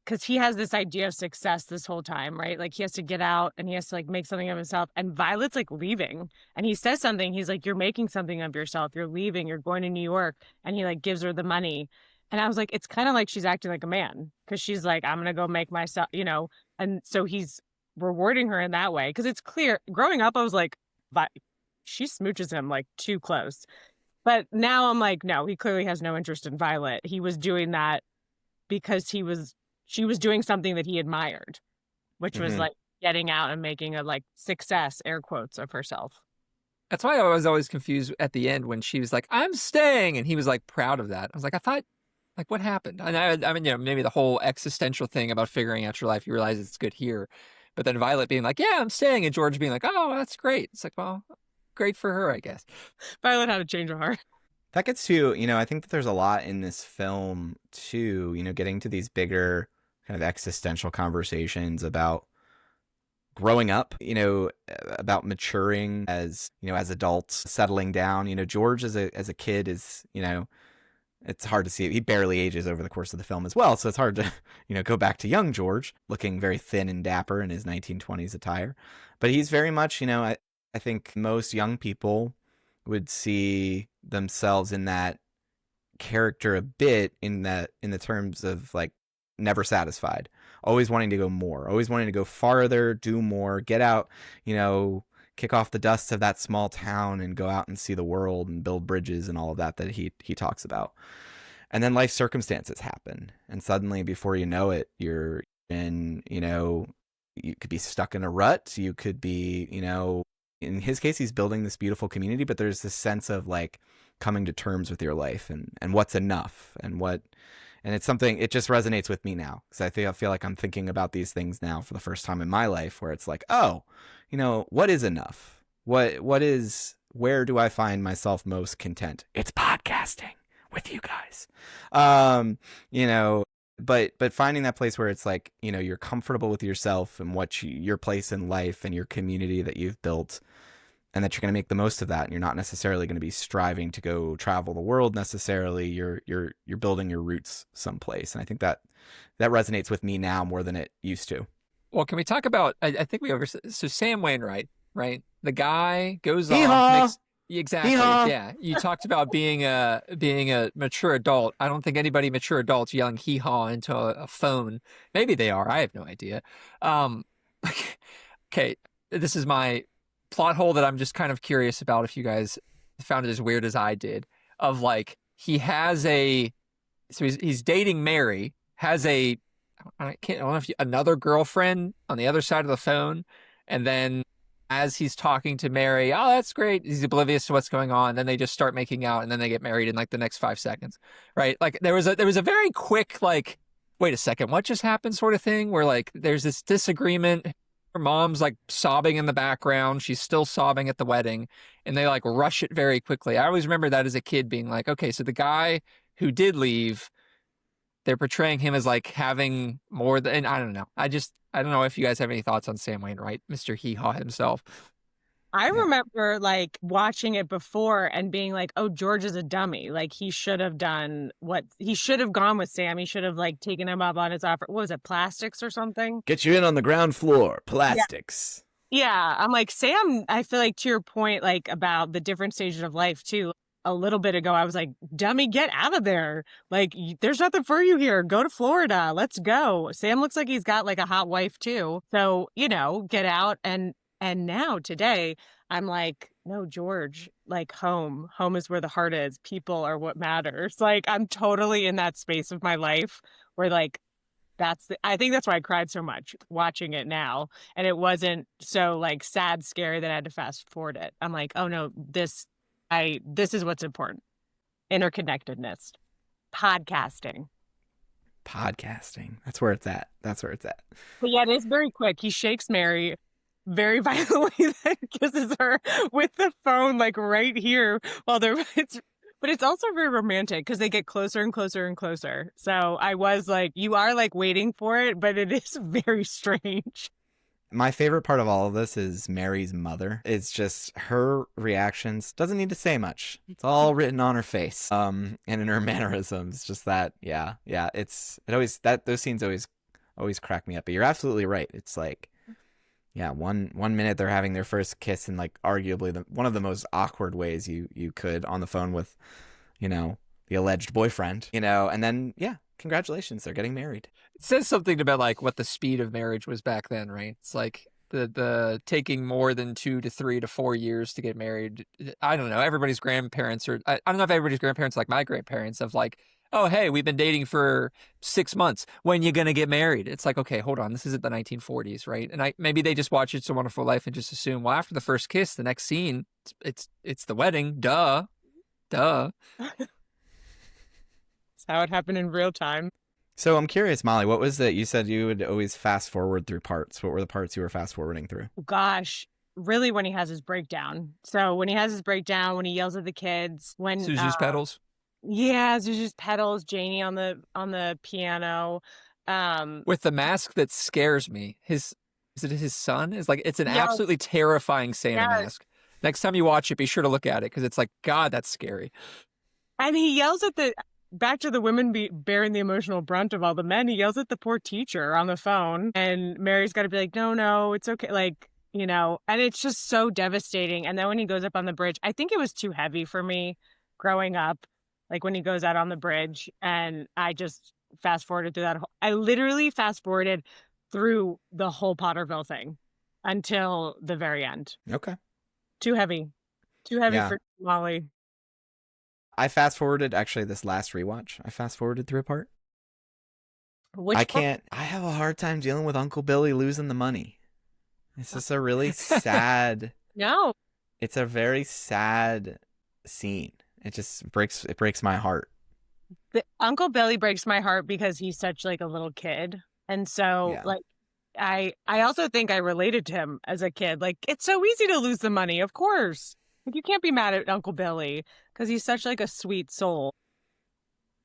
because he has this idea of success this whole time, right? Like he has to get out and he has to like make something of himself. And Violet's like leaving. And he says something, he's like, you're making something of yourself. You're leaving, you're going to New York. And he like gives her the money. And I was like, it's kind of like she's acting like a man because she's like, I'm going to go make myself, and so he's rewarding her in that way. Because it's clear growing up, I was like, she smooches him like too close. But now I'm like, no, he clearly has no interest in Violet. He was doing that because she was doing something that he admired, which was like getting out and making a like success, air quotes, of herself. That's why I was always confused at the end when she was like, I'm staying. And he was like proud of that. I was like, I thought, like, what happened? And I mean, maybe the whole existential thing about figuring out your life, you realize it's good here. But then Violet being like, yeah, I'm staying. And George being like, oh, that's great. It's like, well, great for her, I guess. Violet had a change of heart. That gets to, I think that there's a lot in this film too, getting to these bigger kind of existential conversations about growing up, about maturing as adults, settling down. George as a kid is, it's hard to see. He barely ages over the course of the film as well. So it's hard to, go back to young George looking very thin and dapper in his 1920s attire. But he's very much, I think most young people would see themselves in that character a bit in the terms of like never satisfied, always wanting to go more, always wanting to go farther, do more, get out, kick off the dust of that small town and go out and see the world and build bridges and all of that he talks about. And then life circumstances happen. And suddenly, before you know it, you're in, you could be stuck in a rut. You could be, in his case, he's building this beautiful community, but there's this sense of like coming to terms with your life and what's enough and it's something, it just resonates with me now because I feel like I'm thinking about these things now for the first time in my life where it's like, oh, what is enough? Where do I find myself most content? It's podcasting with you guys. But finding that place where it's like, you're comfortable with yourself and your place in life and your community that you've built and that you're going to make the most of that. And you're not necessarily going to be striving to go travel the world necessarily. You're building your roots someplace. And I think that resonates with me now more than it used to. Well, can we talk about, I think so Sam Wainwright, right? The guy goes Hee-haw! off. Exactly. Hee-haw! Yeah. You talked about being a mature adult. I don't think anybody mature adults yelling hee-haw into a phone. Maybe they are. I have no idea. Okay. This is my plot hole that I'm just kind of curious about if you guys found it as weird as I did, of like, so he's dating Mary, has I don't know if another girlfriend on the other side of the phone. And then as he's talking to Mary, oh, that's great. He's oblivious to what's going on. Then they just start making out and then they get married in like the next 5 seconds, right? Like there was a very quick, like, wait a second, what just happened sort of thing where like there's this disagreement. Her mom's like sobbing in the background. She's still sobbing at the wedding and they like rush it very quickly. I always remember that as a kid being like, okay, so the guy who did leave, they're portraying him as like having more than, I don't know. I don't know if you guys have any thoughts on Sam Wainwright, Mr. Hee Haw himself. I remember like watching it before and being like, oh, George is a dummy. Like he should have done he should have gone with Sam. He should have like taken him up on his offer. What was it? Plastics or something? Get you in on the ground floor. Plastics. Yeah. I'm like, Sam, I feel like to your point, like about the different stages of life too. A little bit ago, I was like, dummy, get out of there. Like, there's nothing for you here. Go to Florida. Let's go. Sam looks like he's got like a hot wife too. So, get out. And now today, I'm like, no, George, like home is where the heart is. People are what matters. Like, I'm totally in that space of my life where like, I think that's why I cried so much watching it now. And it wasn't so like sad, scary that I had to fast forward it. I'm like, oh no, this is what's important. Interconnectedness. Podcasting. That's where it's at. But yeah, it is very quick. He shakes Mary very violently, then kisses her with the phone like right here while they're but it's also very romantic because they get closer and closer and closer. So I was like, you are like waiting for it, but it is very strange. My favorite part of all of this is Mary's mother. It's just her reactions. Doesn't need to say much. It's all written on her face. And in her mannerisms. Just that, yeah. Those scenes always crack me up. But you're absolutely right. It's like, yeah, one minute they're having their first kiss in like arguably one of the most awkward ways you could on the phone with, the alleged boyfriend, and then yeah, congratulations, they're getting married. It says something about like what the speed of marriage was back then, right? It's like the taking more than 2 to 3 to 4 years to get married. I don't know. Everybody's grandparents I don't know if everybody's grandparents like my grandparents of like, oh, hey, we've been dating for 6 months. When you gonna get married? It's like, okay, hold on. This isn't the 1940s, right? And maybe they just watch It's a Wonderful Life and just assume, well, after the first kiss, the next scene, it's the wedding. Duh. That's how it happened in real time. So I'm curious, Molly, what was it? You said you would always fast forward through parts. What were the parts you were fast forwarding through? Gosh, really when he has his breakdown. So when he has his breakdown, when he yells at the kids, when Susie's pedals. Yeah, Susie's pedals, Janie on the piano. With the mask that scares me. Is it his son? It's an absolutely terrifying Santa mask. Next time you watch it, be sure to look at it because it's like, God, that's scary. And he yells at back to the women bearing the emotional brunt of all the men. He yells at the poor teacher on the phone, and Mary's got to be like, no, it's okay. Like, and it's just so devastating. And then when he goes up on the bridge, I think it was too heavy for me growing up. Like when he goes out on the bridge, and I just fast forwarded through that. I literally fast forwarded through the whole Potterville thing until the very end. Okay. Too heavy for Molly. I fast forwarded actually this last rewatch. I fast forwarded through a part. I have a hard time dealing with Uncle Billy losing the money. It's just a really sad. No. It's a very sad scene. It just breaks my heart. Uncle Billy breaks my heart because he's such like a little kid. And so like I also think I related to him as a kid. Like, it's so easy to lose the money, of course. Like, you can't be mad at Uncle Billy because he's such like a sweet soul.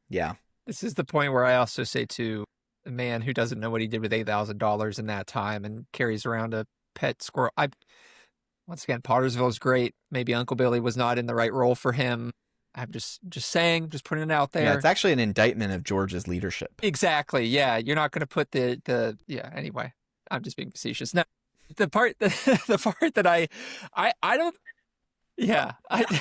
Yeah. This is the point where I also say to a man who doesn't know what he did with $8,000 in that time and carries around a pet squirrel. Once again, Pottersville is great. Maybe Uncle Billy was not in the right role for him. I'm just saying, just putting it out there. Yeah, it's actually an indictment of George's leadership. Exactly. Yeah, you're not going to put anyway, I'm just being facetious. No, the part that I don't. Yeah, that's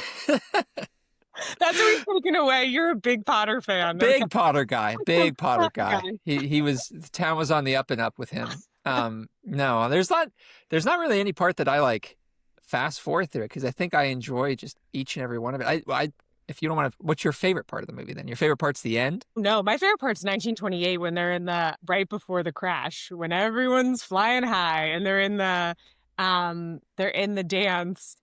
what he's taken away. You're a big Potter fan. Big Potter guy. Big Potter guy. He was. The town was on the up and up with him. No, there's not really any part that I like fast forward through it because I think I enjoy just each and every one of it. I if you don't want to, what's your favorite part of the movie then? Your favorite part's the end? No, my favorite part's 1928 when they're in right before the crash, when everyone's flying high and they're in the dance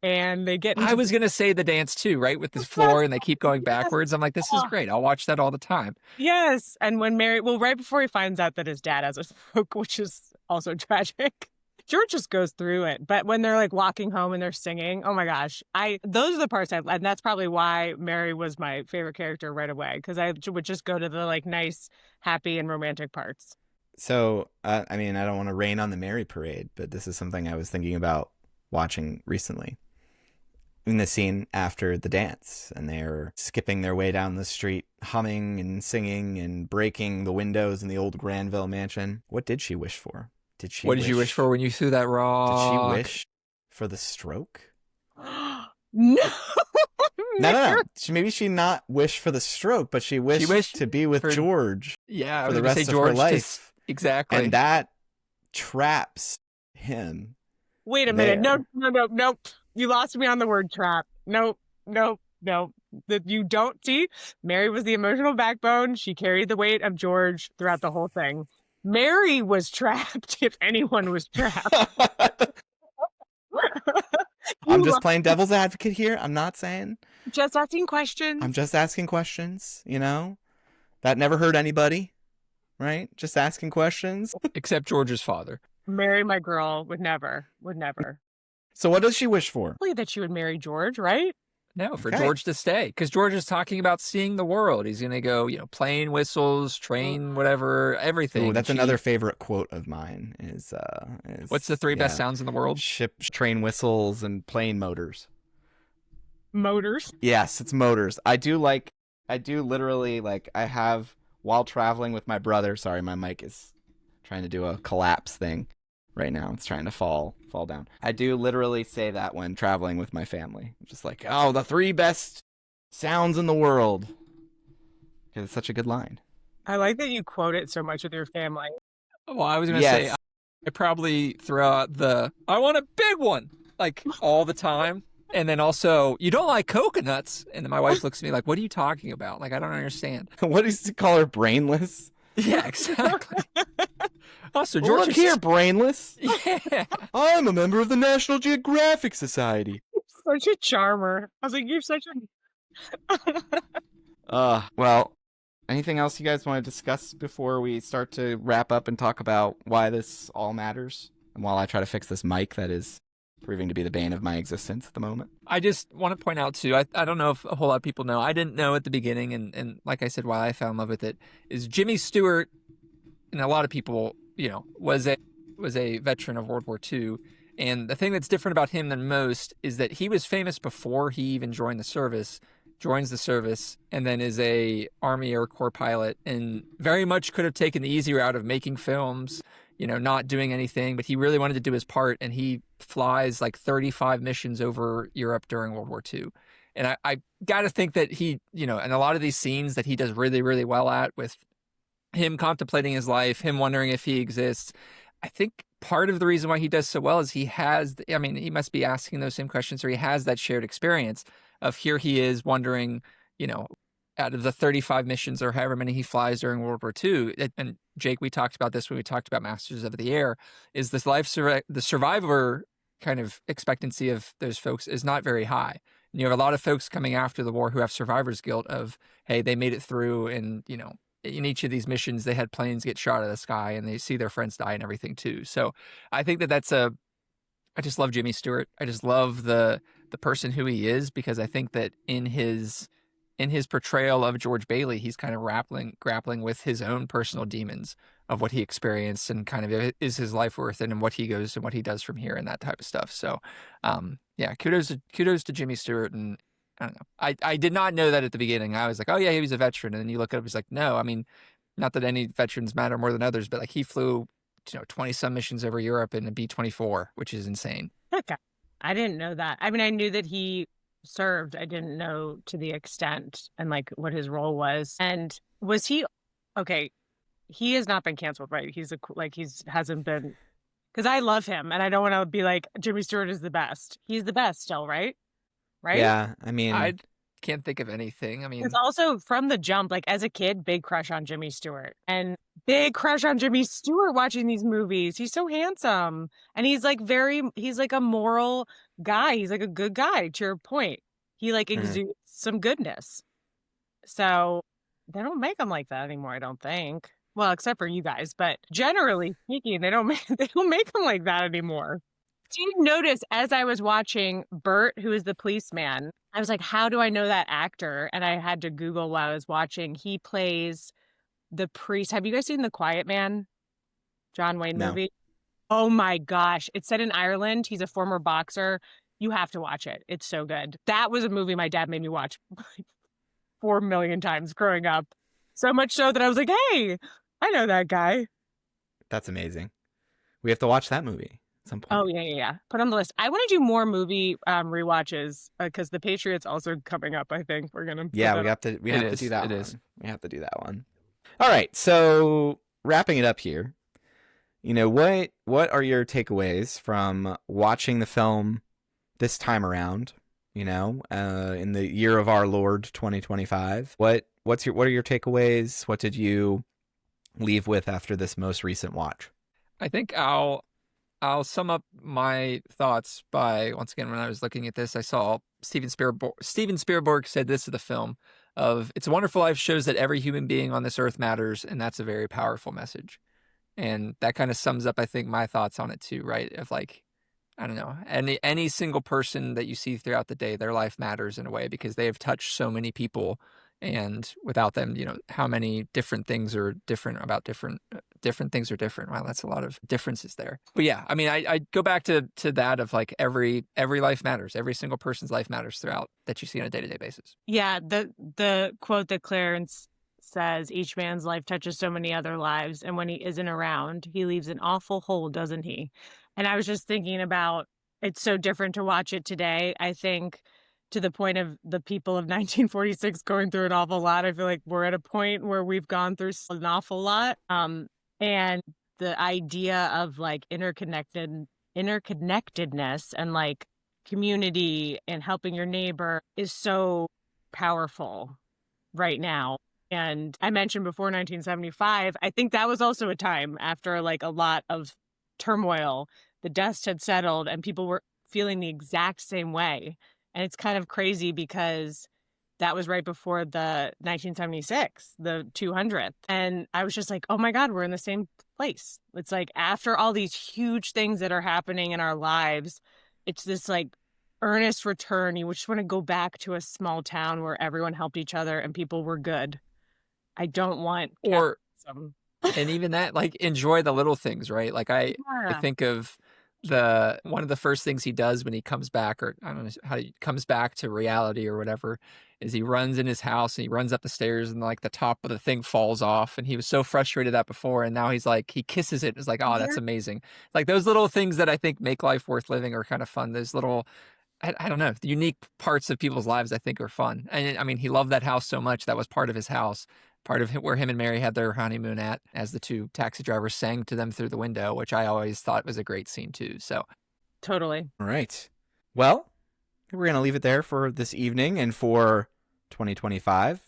and they get I was going to say the dance too, right? With the floor and they keep going backwards. I'm like, this is great. I'll watch that all the time. Yes. And when right before he finds out that his dad has a stroke, which is also tragic. George just goes through it. But when they're like walking home and they're singing, oh my gosh, those are the parts and that's probably why Mary was my favorite character right away. Because I would just go to the like nice, happy and romantic parts. So, I don't want to rain on the Mary parade, but this is something I was thinking about watching recently. In the scene after the dance, and they're skipping their way down the street, humming and singing and breaking the windows in the old Granville mansion. What did she wish for? What did you wish for when you threw that rock? Did she wish for the stroke? No. No. Maybe she not wished for the stroke, but she wished to be with George. Yeah, for the rest of her life. Exactly. And that traps him. Wait a minute. No. You lost me on the word trap. Nope. that you don't see. Mary was the emotional backbone. She carried the weight of George throughout the whole thing. Mary was trapped if anyone was trapped. I'm just playing devil's advocate here. I'm not saying. Just asking questions. I'm just asking questions, you know? That never hurt anybody, right? Just asking questions. Except George's father. Mary, my girl, would never. So what does she wish for? Probably that she would marry George, right? No, for Okay. George to stay. Because George is talking about seeing the world. He's going to go, plane whistles, train, whatever, everything. Ooh, that's another favorite quote of mine is What's the three best sounds in the world? Ship, train whistles, and plane motors. Motors. Yes, it's motors. I do literally, I have, while traveling with my brother, sorry, my mic is trying to do a collapse thing right now. It's trying to fall down. I do literally say that when traveling with my family. I'm just like, oh, the three best sounds in the world. Because it's such a good line. I like that you quote it so much with your family. Well, I was going to say, I probably throw out I want a big one, all the time. And then also, you don't like coconuts. And then my wife looks at me like, what are you talking about? I don't understand. What does he call her, brainless? Yeah, exactly. Also, Well, George look here, brainless. Yeah. I'm a member of the National Geographic Society. Such a charmer. I was like, you're such a... Well, anything else you guys want to discuss before we start to wrap up and talk about why this all matters? And while I try to fix this mic that is proving to be the bane of my existence at the moment. I just want to point out, too, I don't know if a whole lot of people know. I didn't know at the beginning, and like I said, why I fell in love with it, is Jimmy Stewart, and a lot of people, was a veteran of World War II. And the thing that's different about him than most is that he was famous before he even joins the service, and then is a Army Air Corps pilot, and very much could have taken the easy route of making films, not doing anything, but he really wanted to do his part, and he flies 35 missions over Europe during World War II. And I got to think that he, and a lot of these scenes that he does really, really well at, with him contemplating his life, him wondering if he exists, I think part of the reason why he does so well is he must be asking those same questions, or he has that shared experience of here he is wondering, out of the 35 missions or however many he flies during World War II, and Jake, we talked about this when we talked about Masters of the Air, is this the survivor kind of expectancy of those folks is not very high. And you have a lot of folks coming after the war who have survivor's guilt of, hey, they made it through, and, in each of these missions, they had planes get shot out of the sky, and they see their friends die and everything too. So I think I just love Jimmy Stewart. I just love the person who he is, because I think that in his portrayal of George Bailey, he's kind of grappling with his own personal demons of what he experienced, and kind of is his life worth it, and what he goes and what he does from here, and that type of stuff. So, kudos to Jimmy Stewart. And I don't know. I did not know that at the beginning. I was like, oh yeah, he was a veteran, and then you look up, he's like, no, I mean, not that any veterans matter more than others, but he flew 20 some missions over Europe in a B-24, which is insane. Okay. I didn't know that. I mean, I knew that he served. I didn't know to the extent and what his role was. And was he okay? He has not been canceled, right? Hasn't been, because I love him, and I don't want to be like Jimmy Stewart is the best. He's the best still, right? Right? Yeah, I mean, I can't think of anything. I mean, it's also from the jump, as a kid, big crush on Jimmy Stewart, and big crush on Jimmy Stewart watching these movies. He's so handsome, and he's he's a moral guy. He's a good guy, to your point. He exudes some goodness. So they don't make him like that anymore, I don't think. Well, except for you guys, but generally speaking, they don't make him like that anymore. Do you notice, as I was watching Bert, who is the policeman, I was like, how do I know that actor? And I had to Google while I was watching. He plays the priest. Have you guys seen The Quiet Man? John Wayne movie? Oh my gosh. It's set in Ireland. He's a former boxer. You have to watch it. It's so good. That was a movie my dad made me watch 4 million times growing up. So much so that I was like, hey, I know that guy. That's amazing. We have to watch that movie. Some point. Oh yeah. Put on the list. I want to do more movie rewatches, because The Patriot's also coming up. I think we're gonna. We have to do that one. We have to do that one. All right. So wrapping it up here, what are your takeaways from watching the film this time around? in the year of our Lord 2025. What are your takeaways? What did you leave with after this most recent watch? I think I'll sum up my thoughts by, once again, when I was looking at this, I saw Steven Spielberg said this to the film of, "It's a Wonderful Life shows that every human being on this earth matters, and that's a very powerful message." And that kind of sums up, I think, my thoughts on it too, right? Of like, I don't know, any single person that you see throughout the day, their life matters in a way because they have touched so many people. And without them, how many different things are different about different things are different. Wow, that's a lot of differences there. But yeah, I mean, I go back to that of like every life matters. Every single person's life matters throughout that you see on a day-to-day basis. Yeah, the quote that Clarence says, "Each man's life touches so many other lives, and when he isn't around, he leaves an awful hole, doesn't he?" And I was just thinking about, it's so different to watch it today. I think to the point of the people of 1946 going through an awful lot. I feel like we're at a point where we've gone through an awful lot. And the idea of like interconnectedness and like community and helping your neighbor is so powerful right now. And I mentioned before 1975, I think that was also a time after like a lot of turmoil, the dust had settled and people were feeling the exact same way. And it's kind of crazy because that was right before the 1976, the 200th. And I was just like, oh my God, we're in the same place. It's like after all these huge things that are happening in our lives, it's this like earnest return. You just want to go back to a small town where everyone helped each other and people were good. I don't want capitalism. And even that, like, enjoy the little things, right? Like I think of one of the first things he does when he comes back, or I don't know how he comes back to reality or whatever, is he runs in his house and he runs up the stairs and like the top of the thing falls off, and he was so frustrated that before, and now he's like, he kisses it and is like, oh, that's amazing. Like those little things that I think make life worth living are kind of fun. Those little, I don't know, the unique parts of people's lives I think are fun. And I mean, he loved that house so much. That was part of his house. Part of where him and Mary had their honeymoon at, as the two taxi drivers sang to them through the window, which I always thought was a great scene too. So, totally. All right. Well, we're going to leave it there for this evening and for 2025.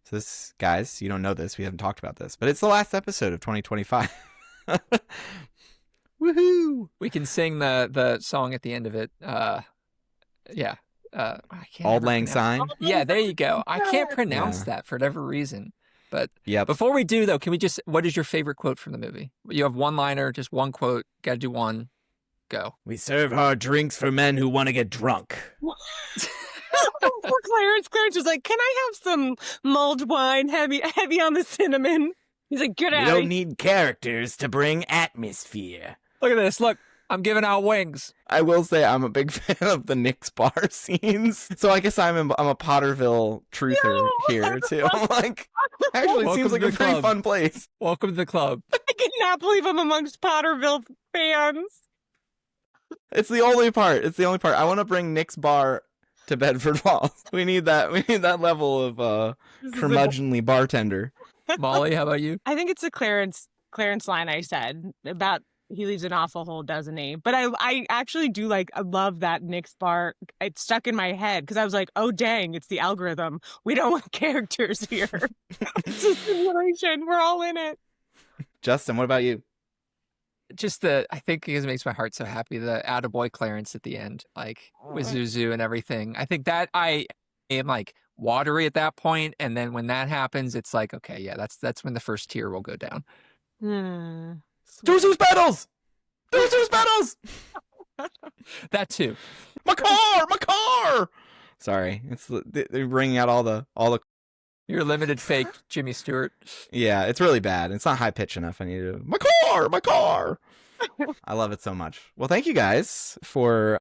So this, guys, you don't know this. We haven't talked about this, but it's the last episode of 2025. Woohoo! We can sing the song at the end of it. Yeah. I can't Auld Lang Syne. Yeah, there you go. I can't pronounce that for whatever reason. But yeah, before we do, though, can we just, what is your favorite quote from the movie? You have one liner, just one quote. Got to do one. Go. We serve hard drinks for men who want to get drunk. Poor Clarence. Clarence was like, can I have some mulled wine, heavy on the cinnamon? He's like, get out. We don't need characters to bring atmosphere. Look at this. Look, I'm giving out wings. I will say I'm a big fan of the Nick's bar scenes. So I guess I'm a Potterville truther here too. I'm like, actually, it seems like a pretty fun place. Welcome to the club. I cannot believe I'm amongst Potterville fans. It's the only part. I want to bring Nick's bar to Bedford Falls. We need that level of curmudgeonly bartender. Molly, how about you? I think it's a Clarence line I said about he leaves an awful hole, doesn't he? But I actually do I love that Nick's bar. It stuck in my head because I was like, oh, dang, it's the algorithm. We don't want characters here. It's a simulation. We're all in it. Justin, what about you? Just I think it makes my heart so happy, the attaboy Clarence at the end, like with Zuzu and everything. I think that I am like watery at that point. And then when that happens, it's like, okay, yeah, that's when the first tear will go down. Zuzu's battles! Zuzu's battles! That too. My car! Sorry, they're bringing out all the. Your limited fake Jimmy Stewart. Yeah, it's really bad. It's not high pitch enough. I need to. My car! I love it so much. Well, thank you guys for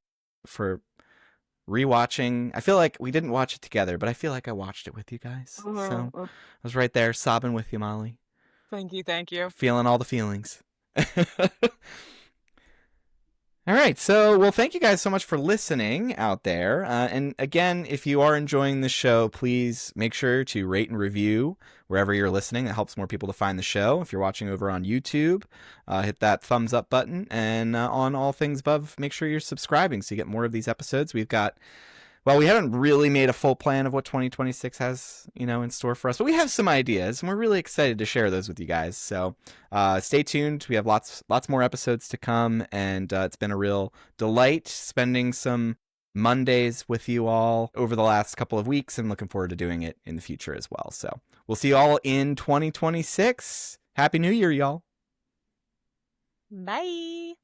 rewatching. I feel like we didn't watch it together, but I feel like I watched it with you guys. So I was right there sobbing with you, Molly. Thank you. Feeling all the feelings. All right, so, well, thank you guys so much for listening out there. And again, if you are enjoying the show, please make sure to rate and review wherever you're listening. That helps more people to find the show. If you're watching over on YouTube, hit that thumbs up button. And on all things above, make sure you're subscribing so you get more of these episodes. We've got Well, we haven't really made a full plan of what 2026 has, in store for us, but we have some ideas, and we're really excited to share those with you guys. So stay tuned. We have lots more episodes to come, and it's been a real delight spending some Mondays with you all over the last couple of weeks, and looking forward to doing it in the future as well. So we'll see you all in 2026. Happy New Year, y'all. Bye.